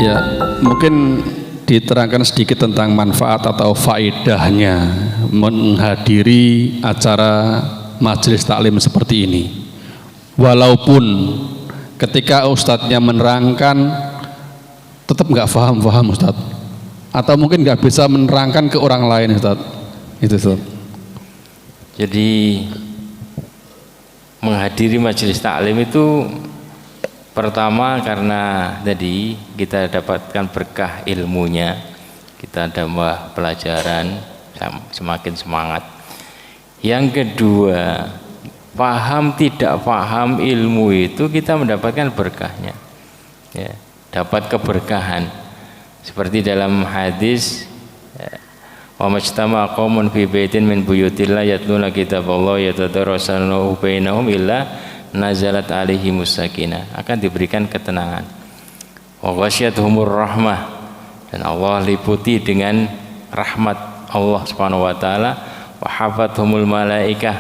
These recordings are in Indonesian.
Ya, mungkin diterangkan sedikit tentang manfaat atau faedahnya menghadiri acara majelis taklim seperti ini. Walaupun ketika ustadznya menerangkan tetap nggak paham Ustadz, atau mungkin nggak bisa menerangkan ke orang lain Ustadz. Itu Ustadz. Jadi menghadiri majelis taklim itu pertama karena tadi kita dapatkan berkah ilmunya, kita tambah pelajaran, semakin semangat. Yang kedua, paham tidak paham ilmu itu kita mendapatkan berkahnya, ya, dapat keberkahan. Seperti dalam hadis, wa majtama'a qaumun fi baitin min buyutillah yatluna kitaballahi yatadarasunahu bainahum illa nazalat alaihimus sakinah, akan diberikan ketenangan. Wa ghasyiyatuhumur rahmah, dan Allah liputi dengan rahmat Allah Subhanahu wa taala. Wa hafathumul malaikah,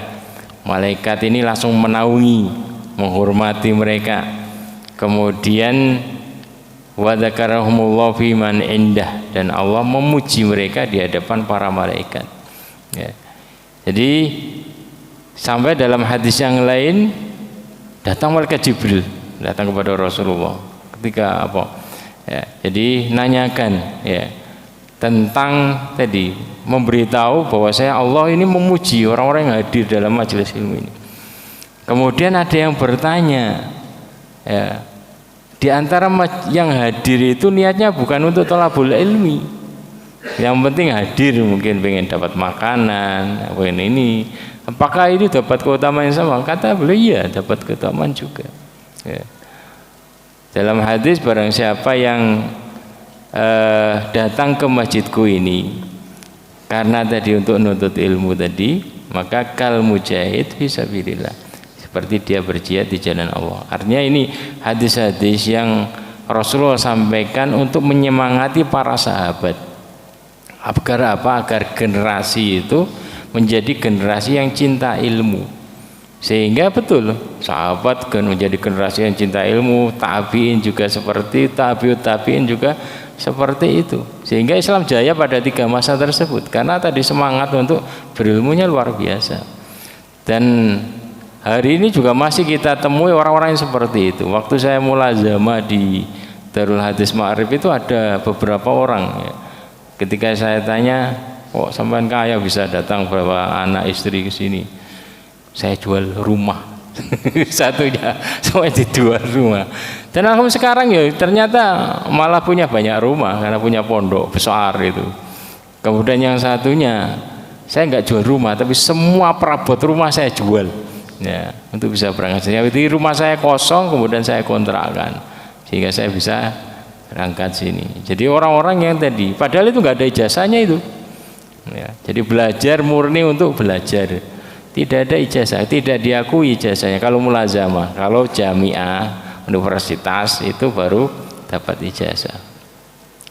malaikat ini langsung menaungi, menghormati mereka. Kemudian wa dzakarahumullahu fi man indah, dan Allah memuji mereka di hadapan para malaikat, ya. Jadi sampai dalam hadis yang lain datang malaikat Jibril, datang kepada Rasulullah ketika apa? Ya, jadi nanyakan, ya, tentang tadi, memberitahu bahwa saya Allah ini memuji orang-orang yang hadir dalam majelis ilmu ini. Kemudian ada yang bertanya, ya, di antara yang hadir itu niatnya bukan untuk thalabul ilmi, yang penting hadir, mungkin pengen dapat makanan, pengen ini. Apakah ini dapat keutamaan yang sama? Kata beliau, iya, dapat keutamaan juga, ya. Dalam hadis, barang siapa yang datang ke masjidku ini karena tadi untuk menuntut ilmu tadi, maka kal mujahid fisabilillah, seperti dia berjihad di jalan Allah. Artinya ini hadis-hadis yang Rasulullah sampaikan untuk menyemangati para sahabat. Agar apa? Agar generasi itu menjadi generasi yang cinta ilmu, sehingga betul sahabat kan menjadi generasi yang cinta ilmu, tabiin juga seperti tabiut tabiin juga seperti itu, sehingga Islam jaya pada 3 masa tersebut karena tadi semangat untuk berilmunya luar biasa. Dan hari ini juga masih kita temui orang-orang yang seperti itu. Waktu saya mulazamah di Darul Hadis Ma'arif itu ada beberapa orang, ya. Ketika saya tanya, kok sampean kaya bisa datang bawa anak istri ke sini? Saya jual rumah. Satunya semuanya dijual rumah. Dan alhamdulillah sekarang ya ternyata malah punya banyak rumah karena punya pondok besar itu. Kemudian yang satunya, saya nggak jual rumah tapi semua perabot rumah saya jual, ya, untuk bisa berangkat. Jadi rumah saya kosong, kemudian saya kontrakkan sehingga saya bisa berangkat sini. Jadi orang-orang yang tadi padahal itu nggak ada ijazahnya itu, ya, jadi belajar murni untuk belajar, tidak ada ijazah, tidak diakui ijazahnya. Kalau mulazamah, kalau jamiah, universitas itu baru dapat ijazah.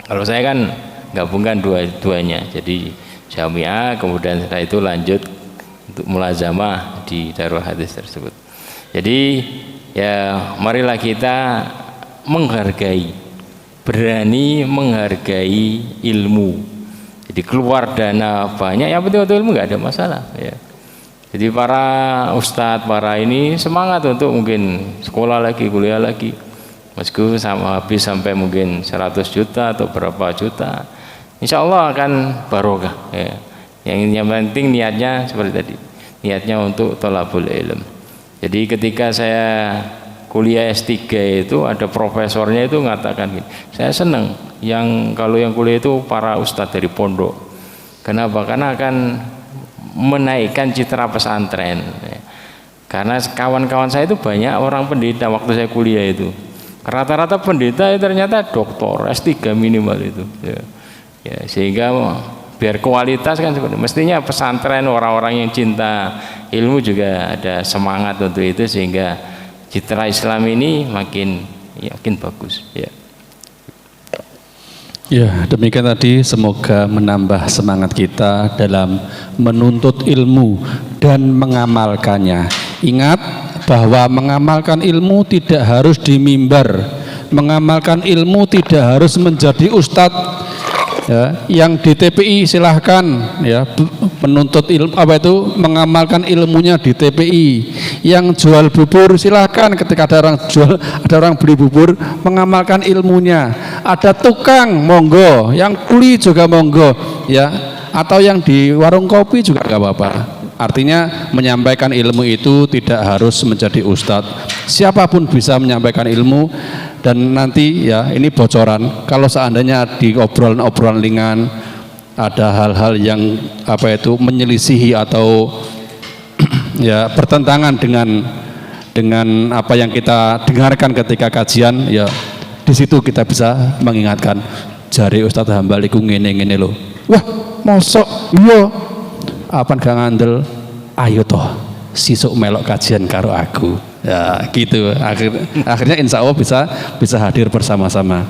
Kalau saya kan gabungkan dua-duanya, jadi jamiah, kemudian setelah itu lanjut untuk mulazamah di Darul Hadis tersebut. Jadi ya marilah kita menghargai, berani menghargai ilmu. Jadi keluar dana banyak, yang penting untuk ilmu nggak ada masalah, ya. Jadi para ustadz, para ini semangat untuk mungkin sekolah lagi, kuliah lagi, meskipun sama habis sampai mungkin 100 juta atau berapa juta, insya Allah akan barokah, ya. Yang penting niatnya seperti tadi, niatnya untuk thalabul ilm. Jadi ketika saya kuliah S3 itu ada profesornya itu mengatakan gini, saya senang kalau yang kuliah itu para ustadz dari pondok. Kenapa? Karena akan menaikkan citra pesantren, ya. Karena kawan-kawan saya itu banyak orang pendeta waktu saya kuliah itu. Rata-rata pendeta ternyata doktor S3 minimal itu, ya. Ya, sehingga biar kualitas kan seperti mestinya pesantren, orang-orang yang cinta ilmu juga ada semangat untuk itu sehingga citra Islam ini makin bagus, ya. Ya, demikian tadi, semoga menambah semangat kita dalam menuntut ilmu dan mengamalkannya. Ingat bahwa mengamalkan ilmu tidak harus di mimbar, mengamalkan ilmu tidak harus menjadi ustadz. Ya, yang di TPI silahkan ya menuntut ilmu apa itu mengamalkan ilmunya di TPI. Yang jual bubur silahkan ketika ada orang beli bubur mengamalkan ilmunya. Ada tukang monggo, yang kuli juga monggo ya, atau yang di warung kopi juga nggak apa-apa. Artinya menyampaikan ilmu itu tidak harus menjadi ustadz. Siapapun bisa menyampaikan ilmu. Dan nanti ya ini bocoran, kalau seandainya di obrolan-obrolan ringan ada hal-hal yang apa itu menyelisihi atau ya bertentangan dengan apa yang kita dengarkan ketika kajian, ya di situ kita bisa mengingatkan, jari Ustadz Hambal iku ngene-ngene lho. Wah, mosok iya apa gak ngandel, ayo toh sisuk melok kajian karo aku. Ya gitu, akhirnya insya Allah bisa hadir bersama-sama.